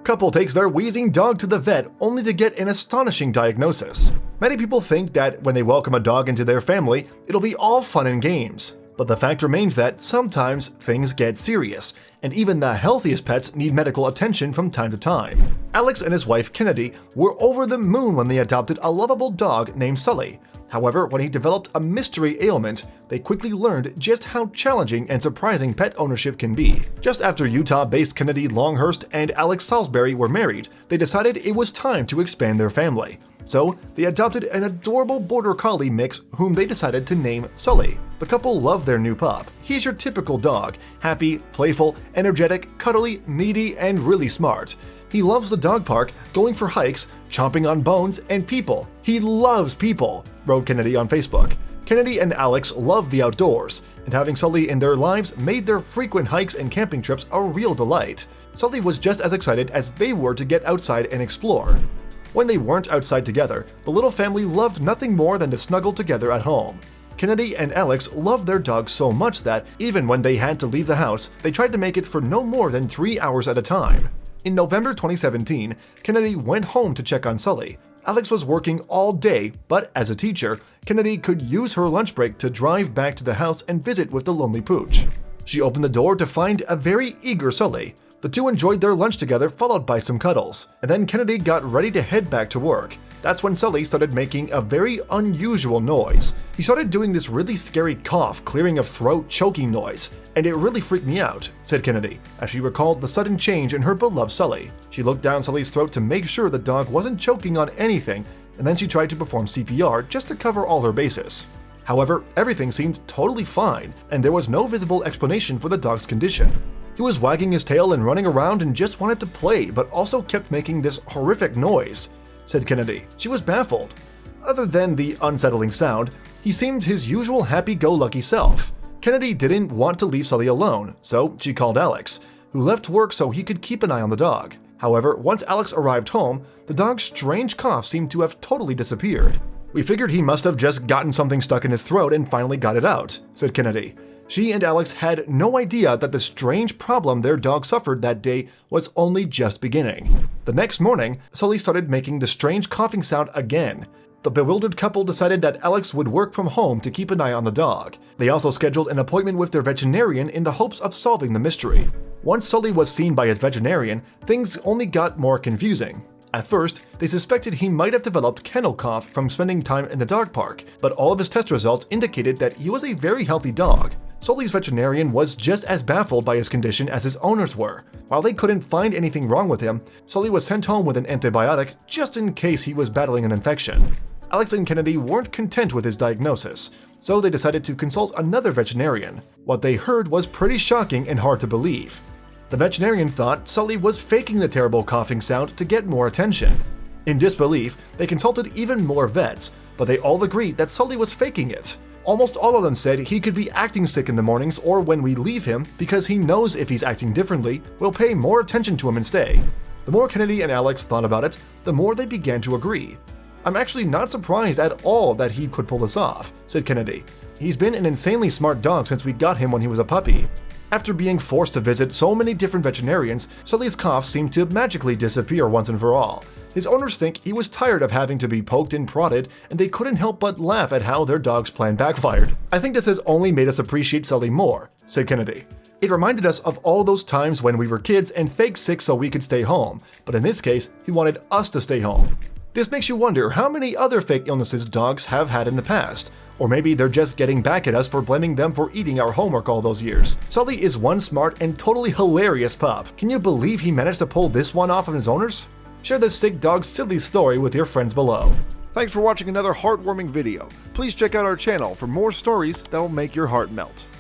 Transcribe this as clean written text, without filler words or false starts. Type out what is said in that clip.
Couple takes their wheezing dog to the vet only to get an astonishing diagnosis. Many people think that when they welcome a dog into their family, it'll be all fun and games. But the fact remains that sometimes things get serious, and even the healthiest pets need medical attention from time to time. Alex and his wife Kennedy were over the moon when they adopted a lovable dog named Sully. However, when he developed a mystery ailment, they quickly learned just how challenging and surprising pet ownership can be. Just after Utah-based Kennedy Longhurst and Alex Salisbury were married, they decided it was time to expand their family. So, they adopted an adorable border collie mix whom they decided to name Sully. The couple loved their new pup. He's your typical dog, happy, playful, energetic, cuddly, needy, and really smart. He loves the dog park, going for hikes, chomping on bones, and people. He loves people, wrote Kennedy on Facebook. Kennedy and Alex love the outdoors, and having Sully in their lives made their frequent hikes and camping trips a real delight. Sully was just as excited as they were to get outside and explore. When they weren't outside together, the little family loved nothing more than to snuggle together at home. Kennedy and Alex loved their dog so much that, even when they had to leave the house, they tried to make it for no more than 3 hours at a time. In November 2017, Kennedy went home to check on Sully. Alex was working all day, but as a teacher, Kennedy could use her lunch break to drive back to the house and visit with the lonely pooch. She opened the door to find a very eager Sully. The two enjoyed their lunch together, followed by some cuddles, and then Kennedy got ready to head back to work. That's when Sully started making a very unusual noise. He started doing this really scary cough, clearing of throat, choking noise, and it really freaked me out, said Kennedy, as she recalled the sudden change in her beloved Sully. She looked down Sully's throat to make sure the dog wasn't choking on anything, and then she tried to perform CPR just to cover all her bases. However, everything seemed totally fine, and there was no visible explanation for the dog's condition. He was wagging his tail and running around and just wanted to play, but also kept making this horrific noise, said Kennedy. She was baffled. Other than the unsettling sound, he seemed his usual happy-go-lucky self. Kennedy didn't want to leave Sully alone, so she called Alex, who left work so he could keep an eye on the dog. However, once Alex arrived home, the dog's strange cough seemed to have totally disappeared. "We figured he must have just gotten something stuck in his throat and finally got it out," said Kennedy. She and Alex had no idea that the strange problem their dog suffered that day was only just beginning. The next morning, Sully started making the strange coughing sound again. The bewildered couple decided that Alex would work from home to keep an eye on the dog. They also scheduled an appointment with their veterinarian in the hopes of solving the mystery. Once Sully was seen by his veterinarian, things only got more confusing. At first, they suspected he might have developed kennel cough from spending time in the dog park, but all of his test results indicated that he was a very healthy dog. Sully's veterinarian was just as baffled by his condition as his owners were. While they couldn't find anything wrong with him, Sully was sent home with an antibiotic just in case he was battling an infection. Alex and Kennedy weren't content with his diagnosis, so they decided to consult another veterinarian. What they heard was pretty shocking and hard to believe. The veterinarian thought Sully was faking the terrible coughing sound to get more attention. In disbelief, they consulted even more vets, but they all agreed that Sully was faking it. Almost all of them said he could be acting sick in the mornings or when we leave him because he knows if he's acting differently, we'll pay more attention to him and stay. The more Kennedy and Alex thought about it, the more they began to agree. "I'm actually not surprised at all that he could pull this off," said Kennedy. "He's been an insanely smart dog since we got him when he was a puppy." After being forced to visit so many different veterinarians, Sully's cough seemed to magically disappear once and for all. His owners think he was tired of having to be poked and prodded, and they couldn't help but laugh at how their dog's plan backfired. "I think this has only made us appreciate Sully more," said Kennedy. "It reminded us of all those times when we were kids and faked sick so we could stay home, but in this case, he wanted us to stay home. This makes you wonder how many other fake illnesses dogs have had in the past. Or maybe they're just getting back at us for blaming them for eating our homework all those years. Sully is one smart and totally hilarious pup. Can you believe he managed to pull this one off of his owners?" Share this sick dog's silly story with your friends below. Thanks for watching another heartwarming video. Please check out our channel for more stories that will make your heart melt.